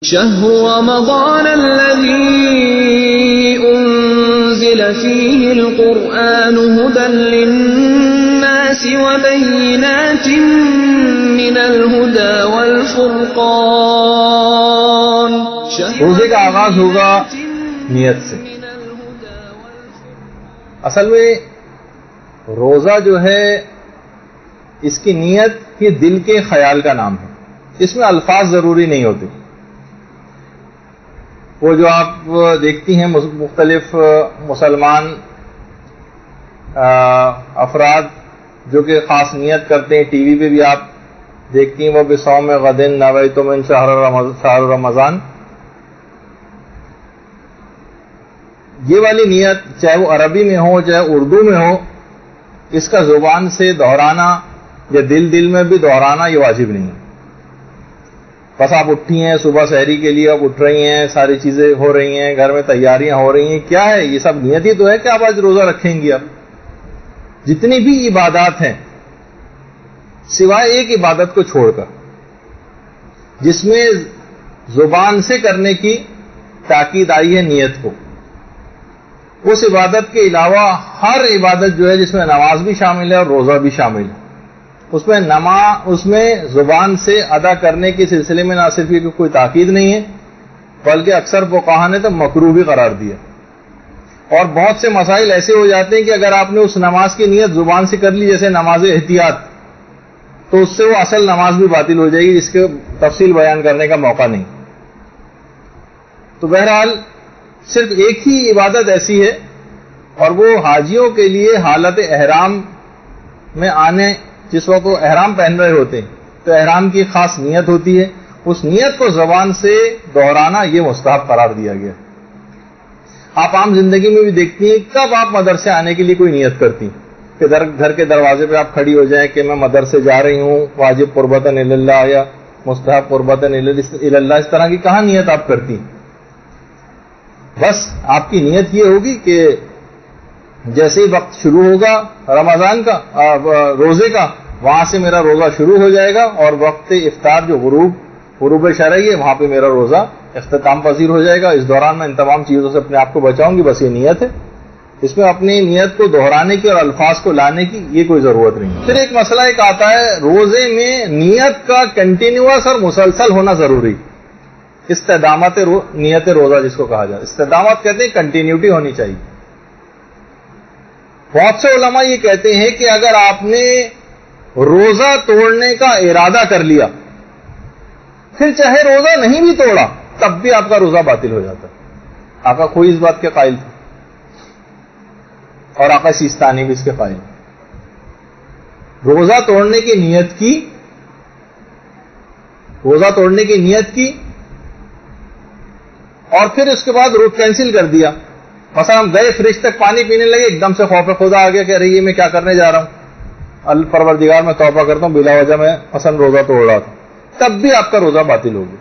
شهر رمضان الذي أنزل فيه القرآن هدى للناس وبينات من الهدى والفرقان. روزے کا آغاز ہوگا نیت سے. اصل میں روزہ جو ہے اس کی نیت یہ دل کے خیال کا نام ہے. اس میں الفاظ ضروری نہیں ہوتے. وہ جو آپ دیکھتی ہیں مختلف مسلمان افراد جو کہ خاص نیت کرتے ہیں، ٹی وی پہ بھی آپ دیکھتی ہیں وہ بصوم غد نویت من شہر رمضان، یہ والی نیت چاہے وہ عربی میں ہو چاہے اردو میں ہو، اس کا زبان سے دہرانا یا دل میں بھی دہرانا یہ واجب نہیں ہے. بس آپ اٹھی ہیں صبح سحری کے لیے، آپ اٹھ رہی ہیں، ساری چیزیں ہو رہی ہیں، گھر میں تیاریاں ہو رہی ہیں، کیا ہے یہ سب نیت ہی تو ہے کہ آپ آج روزہ رکھیں گی. اب جتنی بھی عبادات ہیں سوائے ایک عبادت کو چھوڑ کر جس میں زبان سے کرنے کی تاکید آئی ہے نیت کو، اس عبادت کے علاوہ ہر عبادت جو ہے جس میں نماز بھی شامل ہے اور روزہ بھی شامل ہے، اس میں زبان سے ادا کرنے کے سلسلے میں نہ صرف یہ کہ کوئی تاکید نہیں ہے بلکہ اکثر فقہا نے تو مکروہ بھی قرار دیا. اور بہت سے مسائل ایسے ہو جاتے ہیں کہ اگر آپ نے اس نماز کی نیت زبان سے کر لی، جیسے نماز احتیاط، تو اس سے وہ اصل نماز بھی باطل ہو جائے گی، جس کے تفصیل بیان کرنے کا موقع نہیں. تو بہرحال صرف ایک ہی عبادت ایسی ہے اور وہ حاجیوں کے لیے حالت احرام میں آنے، جس وقت وہ احرام پہن رہے ہوتے ہیں تو احرام کی خاص نیت ہوتی ہے، اس نیت کو زبان سے دہرانا یہ مستحب قرار دیا گیا. آپ عام زندگی میں بھی دیکھتی ہیں کب آپ مدرسے آنے کے لیے کوئی نیت کرتی ہیں کہ گھر کے دروازے پہ آپ کھڑی ہو جائیں کہ میں مدرسے جا رہی ہوں، واجب قربتاً اللہ یا مستحب قربتاً اللہ، اس طرح کی کہاں نیت آپ کرتی ہیں. بس آپ کی نیت یہ ہوگی کہ جیسے ہی وقت شروع ہوگا رمضان کا روزے کا، وہاں سے میرا روزہ شروع ہو جائے گا اور وقت افطار جو غروب شرعی ہے وہاں پہ میرا روزہ اختتام پذیر ہو جائے گا. اس دوران میں ان تمام چیزوں سے اپنے آپ کو بچاؤں گی. بس یہ نیت ہے. اس میں اپنی نیت کو دہرانے کی اور الفاظ کو لانے کی یہ کوئی ضرورت نہیں. پھر ایک مسئلہ ایک آتا ہے، روزے میں نیت کا کنٹینیوس اور مسلسل ہونا ضروری. استدامت نیت روزہ جس کو کہا جائے، استدامت کہتے ہیں کنٹینیوٹی ہونی چاہیے. بہت سے علماء یہ کہتے ہیں کہ اگر آپ نے روزہ توڑنے کا ارادہ کر لیا پھر چاہے روزہ نہیں بھی توڑا تب بھی آپ کا روزہ باطل ہو جاتا ہے. آقا کوئی اس بات کے قائل تھے اور آقا سیستانی بھی اس کے قائل. روزہ توڑنے کی نیت کی اور پھر اس کے بعد روز کینسل کر دیا. مثلا ہم گئے فریج تک پانی پینے لگے، ایک دم سے خوف خدا آ گیا کہ ارے یہ میں کیا کرنے جا رہا ہوں، الپروردگار میں توبہ کرتا ہوں، بلا وجہ میں مثلا روزہ توڑ رہا تھا، تب بھی آپ کا روزہ باطل ہوگا.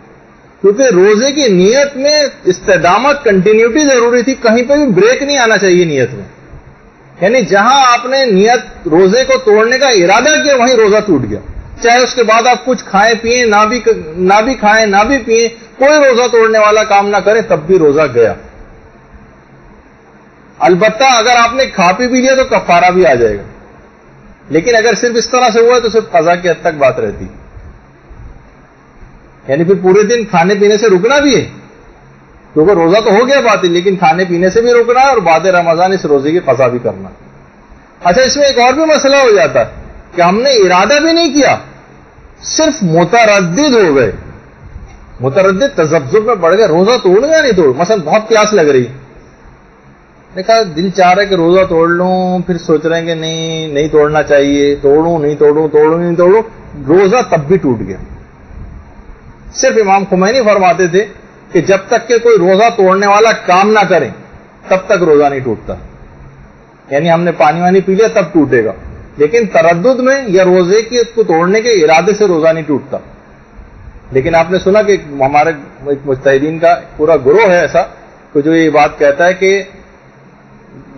کیونکہ روزے کی نیت میں استدامت کنٹینیوٹی ضروری تھی، کہیں پہ بھی بریک نہیں آنا چاہیے نیت میں. یعنی جہاں آپ نے نیت روزے کو توڑنے کا ارادہ کیا وہیں روزہ ٹوٹ گیا، چاہے اس کے بعد آپ کچھ کھائیں پیئیں، نہ بھی کھائیں نہ بھی پیئیں، کوئی روزہ توڑنے والا کام نہ کرے تب بھی روزہ گیا. البتہ اگر آپ نے کھا پی بھی لیا تو کفارہ بھی آ جائے گا، لیکن اگر صرف اس طرح سے ہوا ہے تو صرف قضا کی حد تک بات رہتی. یعنی پھر پورے دن کھانے پینے سے رکنا بھی ہے، کیونکہ روزہ تو ہو گیا باطل، لیکن کھانے پینے سے بھی رکنا ہے اور بعد رمضان اس روزے کی قضا بھی کرنا. اچھا، اس میں ایک اور بھی مسئلہ ہو جاتا ہے کہ ہم نے ارادہ بھی نہیں کیا، صرف متردد ہو گئے، متردد تذبذب میں پڑ گئے، روزہ توڑ گیا نہیں توڑ. مثلا بہت پیاس لگ رہی، دیکھا دل چاہ رہا ہے کہ روزہ توڑ لوں، پھر سوچ رہے ہیں کہ نہیں توڑنا چاہیے، توڑوں نہیں توڑوں، روزہ تب بھی ٹوٹ گیا. صرف امام خمینی فرماتے تھے کہ جب تک کہ کوئی روزہ توڑنے والا کام نہ کرے تب تک روزہ نہیں ٹوٹتا. یعنی ہم نے پانی وانی پی لیا تب ٹوٹے گا، لیکن تردد میں یا روزے کو توڑنے کے ارادے سے روزہ نہیں ٹوٹتا. لیکن آپ نے سنا کہ ہمارے مجتہدین کا پورا گروہ ہے ایسا کہ جو یہ بات کہتا ہے کہ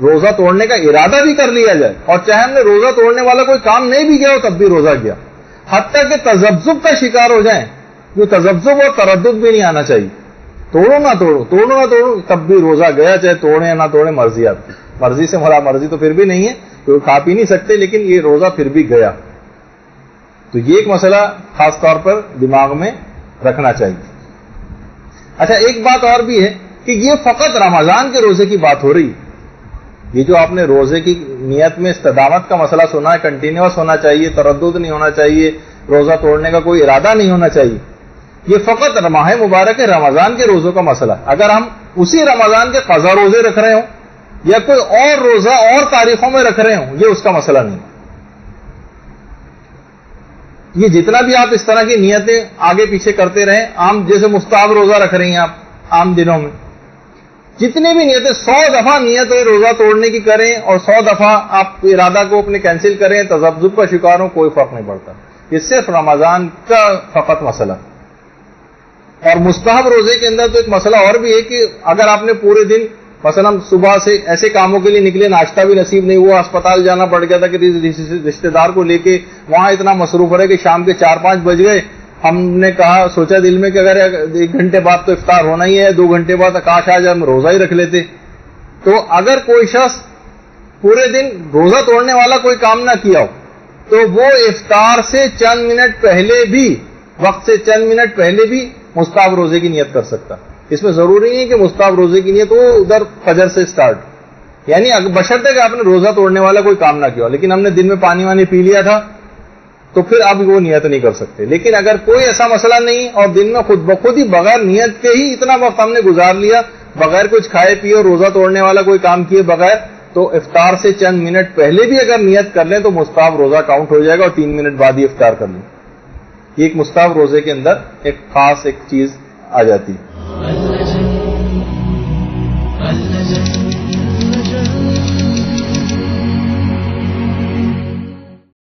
روزہ توڑنے کا ارادہ بھی کر لیا جائے اور چاہے ہم نے روزہ توڑنے والا کوئی کام نہیں بھی کیا ہو تب بھی روزہ گیا، حتیٰ کہ تذبذب کا شکار ہو جائیں جو تذبذب اور تردد بھی نہیں آنا چاہیے. توڑو نہ توڑو، توڑو نہ توڑو، تب بھی روزہ گیا، چاہے توڑے یا نہ توڑے، مرضی آپ کی. مرضی سے مراد مرضی تو پھر بھی نہیں ہے، کیونکہ کھا پی نہیں سکتے، لیکن یہ روزہ پھر بھی گیا. تو یہ ایک مسئلہ خاص طور پر دماغ میں رکھنا چاہیے. اچھا، ایک بات اور بھی ہے کہ یہ فقط رمضان کے روزے کی بات ہو رہی ہے. یہ جو آپ نے روزے کی نیت میں استدامت کا مسئلہ سنا ہے، کنٹینیوس ہونا چاہیے، تردد نہیں ہونا چاہیے، روزہ توڑنے کا کوئی ارادہ نہیں ہونا چاہیے، یہ فقط ماہ مبارک رمضان کے روزوں کا مسئلہ. اگر ہم اسی رمضان کے قضا روزے رکھ رہے ہوں یا کوئی اور روزہ اور تاریخوں میں رکھ رہے ہوں، یہ اس کا مسئلہ نہیں. یہ جتنا بھی آپ اس طرح کی نیتیں آگے پیچھے کرتے رہیں، عام جیسے مستحب روزہ رکھ رہی ہیں آپ عام دنوں میں، جتنی بھی نیتیں 100 دفعہ نیت روزہ توڑنے کی کریں اور 100 دفعہ آپ ارادہ کو اپنے کینسل کریں، تذبذب کا شکار ہوں، کوئی فرق نہیں پڑتا. یہ صرف رمضان کا فقط مسئلہ. اور مستحب روزے کے اندر تو ایک مسئلہ اور بھی ہے کہ اگر آپ نے پورے دن مثلا صبح سے ایسے کاموں کے لیے نکلے، ناشتہ بھی نصیب نہیں ہوا، اسپتال جانا پڑ گیا تھا کہ رشتے دار کو لے کے وہاں اتنا مصروف رہے کہ شام کے 4-5 بج گئے، ہم نے کہا سوچا دل میں کہ اگر 1 گھنٹے بعد تو افطار ہونا ہی ہے، 2 گھنٹے بعد کاش آج ہم روزہ ہی رکھ لیتے. تو اگر کوئی شخص پورے دن روزہ توڑنے والا کوئی کام نہ کیا ہو تو وہ افطار سے چند منٹ پہلے بھی، وقت سے چند منٹ پہلے بھی مستحب روزے کی نیت کر سکتا. اس میں ضروری نہیں ہے کہ مستحب روزے کی نیت وہ ادھر فجر سے سٹارٹ، یعنی بشرطے کہ آپ نے روزہ توڑنے والا کوئی کام نہ کیا، لیکن ہم نے دن میں پانی وانی پی لیا تھا تو پھر اب وہ نیت نہیں کر سکتے. لیکن اگر کوئی ایسا مسئلہ نہیں اور دن میں خود بخود ہی بغیر نیت کے ہی اتنا وقت ہم نے گزار لیا، بغیر کچھ کھائے پیے اور روزہ توڑنے والا کوئی کام کیے بغیر، تو افطار سے چند منٹ پہلے بھی اگر نیت کر لیں تو مستحب روزہ کاؤنٹ ہو جائے گا اور 3 منٹ بعد ہی افطار کر لیں. یہ ایک مستحب روزے کے اندر ایک خاص ایک چیز آ جاتی ہے.